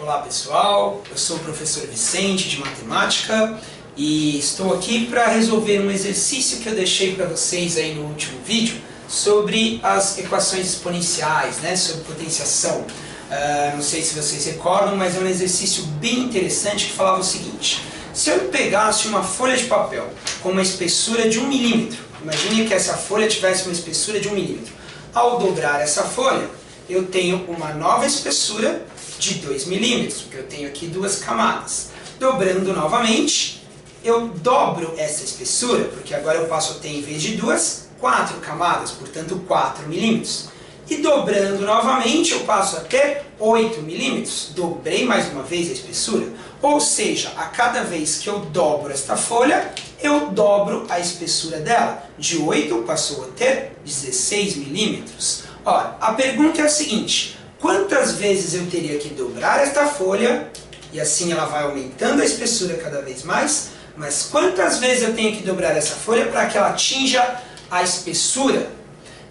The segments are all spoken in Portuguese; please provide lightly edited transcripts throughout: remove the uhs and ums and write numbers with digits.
Olá pessoal, eu sou o professor Vicente de Matemática e estou aqui para resolver um exercício que eu deixei para vocês aí no último vídeo sobre as equações exponenciais, sobre potenciação. Não sei se vocês recordam, mas é um exercício bem interessante que falava o seguinte: se eu pegasse uma folha de papel com uma espessura de 1 milímetro, imagine que essa folha tivesse uma espessura de 1 milímetro. Ao dobrar essa folha, eu tenho uma nova espessura de 2 milímetros, porque eu tenho aqui duas camadas. Dobrando novamente, eu dobro essa espessura, porque agora eu passo a ter, em vez de duas, 4 camadas, portanto 4 milímetros. E dobrando novamente, eu passo a ter 8 milímetros. Dobrei mais uma vez a espessura. Ou seja, a cada vez que eu dobro esta folha, eu dobro a espessura dela. De 8 passou a ter 16 milímetros. Ora, a pergunta é a seguinte: quantas vezes eu teria que dobrar esta folha, e assim ela vai aumentando a espessura cada vez mais, mas quantas vezes eu tenho que dobrar essa folha para que ela atinja a espessura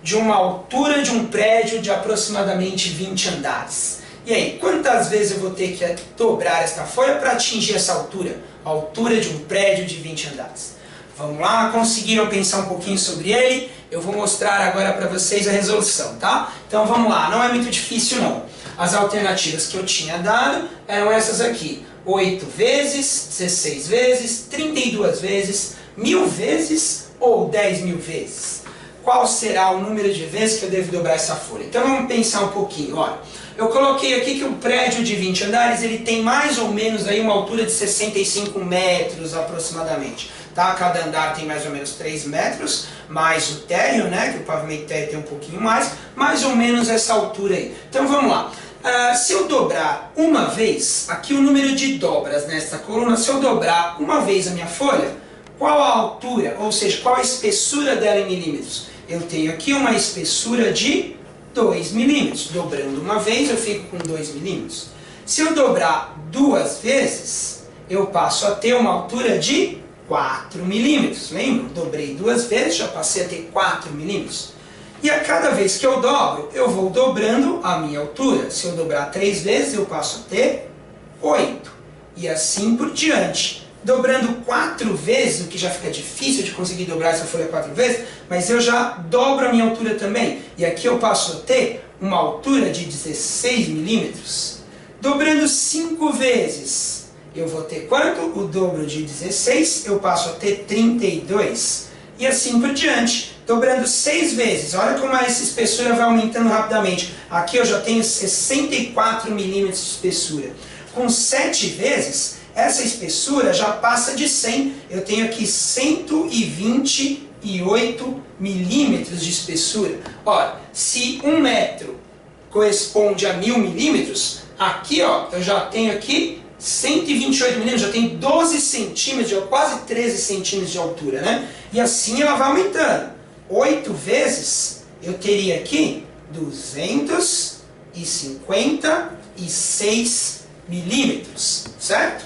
de uma altura de um prédio de aproximadamente 20 andares? E aí, quantas vezes eu vou ter que dobrar esta folha para atingir essa altura? A altura de um prédio de 20 andares. Vamos lá, conseguiram pensar um pouquinho sobre ele? Eu vou mostrar agora para vocês a resolução, tá? Então vamos lá, não é muito difícil não. As alternativas que eu tinha dado eram essas aqui: 8 vezes, 16 vezes, 32 vezes, 1000 vezes ou 10.000 vezes. Qual será o número de vezes que eu devo dobrar essa folha? Então vamos pensar um pouquinho. Olha, eu coloquei aqui que um prédio de 20 andares ele tem mais ou menos aí uma altura de 65 metros aproximadamente. Tá? Cada andar tem mais ou menos 3 metros, mais o térreo, que o pavimento térreo tem um pouquinho mais ou menos essa altura aí. Então vamos lá. Se eu dobrar uma vez, aqui o número de dobras nesta coluna, se eu dobrar uma vez a minha folha, qual a altura, ou seja, qual a espessura dela em milímetros? Eu tenho aqui uma espessura de 2 milímetros. Dobrando uma vez, eu fico com 2 milímetros. Se eu dobrar duas vezes, eu passo a ter uma altura de 4 milímetros. Lembra? Dobrei duas vezes, já passei a ter 4 milímetros. E a cada vez que eu dobro, eu vou dobrando a minha altura. Se eu dobrar 3 vezes, eu passo a ter 8. E assim por diante. Dobrando 4 vezes, o que já fica difícil de conseguir dobrar essa folha 4 vezes, mas eu já dobro a minha altura também. E aqui eu passo a ter uma altura de 16 milímetros. Dobrando 5 vezes, eu vou ter quanto? O dobro de 16, eu passo a ter 32. E assim por diante. Dobrando 6 vezes, olha como essa espessura vai aumentando rapidamente. Aqui eu já tenho 64 milímetros de espessura. Com 7 vezes, essa espessura já passa de 100. Eu tenho aqui 128 milímetros de espessura. Ora, se 1 metro corresponde a 1000 milímetros, aqui eu já tenho aqui 128 milímetros, já tenho 12 centímetros, quase 13 centímetros de altura, E assim ela vai aumentando. 8 vezes, eu teria aqui 256 milímetros, certo?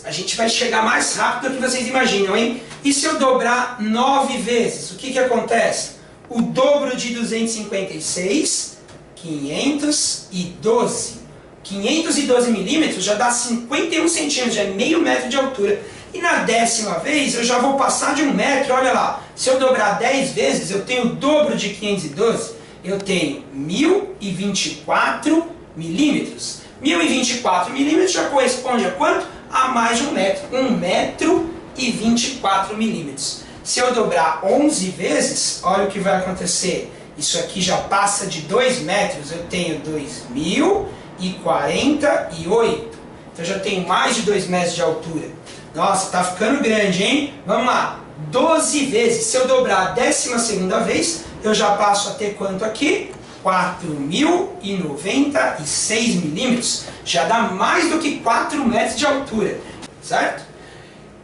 A gente vai chegar mais rápido do que vocês imaginam, hein? E se eu dobrar 9 vezes, o que acontece? O dobro de 256, 512. 512 milímetros já dá 51 centímetros, já é meio metro de altura. E na 10ª vez eu já vou passar de 1 metro, olha lá. Se eu dobrar 10 vezes, eu tenho o dobro de 512, eu tenho 1024 milímetros. 1024 milímetros já corresponde a quanto? A mais de 1 metro. 1 metro e 24 milímetros. Se eu dobrar 11 vezes, olha o que vai acontecer. Isso aqui já passa de 2 metros, eu tenho 2048. Então eu já tenho mais de 2 metros de altura. Nossa, tá ficando grande, hein? Vamos lá. 12 vezes. Se eu dobrar a 12ª vez, eu já passo a ter quanto aqui? 4096 milímetros. Já dá mais do que 4 metros de altura, certo?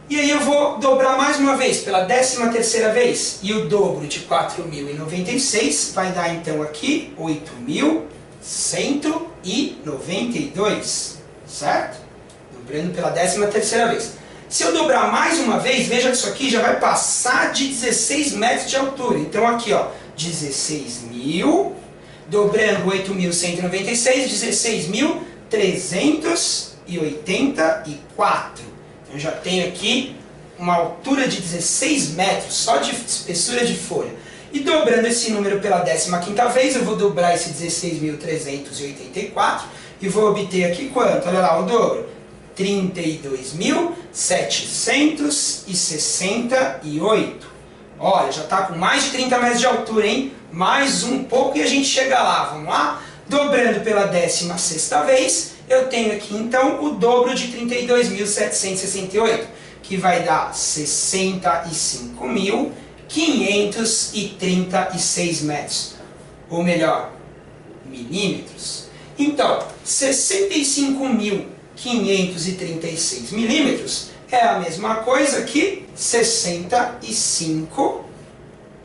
E aí eu vou dobrar mais uma vez, pela 13ª vez. E o dobro de 4096 vai dar então aqui 8192, certo? Dobrando pela 13ª vez. Se eu dobrar mais uma vez, veja que isso aqui já vai passar de 16 metros de altura. Então aqui, 16.000, dobrando 8.196, 384. Então eu já tenho aqui uma altura de 16 metros só de espessura de folha. E dobrando esse número pela 15ª vez, eu vou dobrar esse 16.384 e vou obter aqui quanto? Olha lá o dobro. 32.768. Olha, já está com mais de 30 metros de altura, hein? Mais um pouco e a gente chega lá. Vamos lá? Dobrando pela 16ª vez, eu tenho aqui então o dobro de 32.768, que vai dar 65.536 metros. Ou milímetros. Então, 65.536 milímetros é a mesma coisa que 65...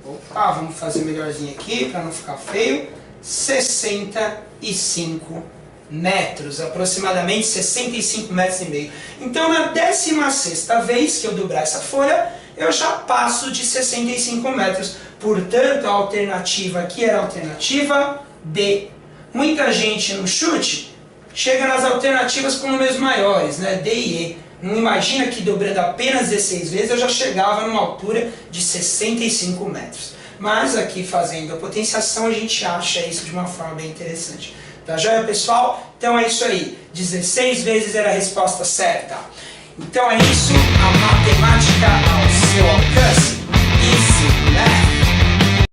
Opa, vamos fazer melhorzinho aqui para não ficar feio. 65 metros, aproximadamente 65 metros e meio. Então, na 16ª vez que eu dobrar essa folha, eu já passo de 65 metros. Portanto, a alternativa aqui era a alternativa B. Muita gente no chute chega nas alternativas com números maiores, né? D e E. Não imagina que dobrando apenas 16 vezes eu já chegava numa altura de 65 metros. Mas aqui fazendo a potenciação a gente acha isso de uma forma bem interessante. Tá joia, pessoal? Então é isso aí. 16 vezes era a resposta certa. Então é isso, a matemática ao seu alcance.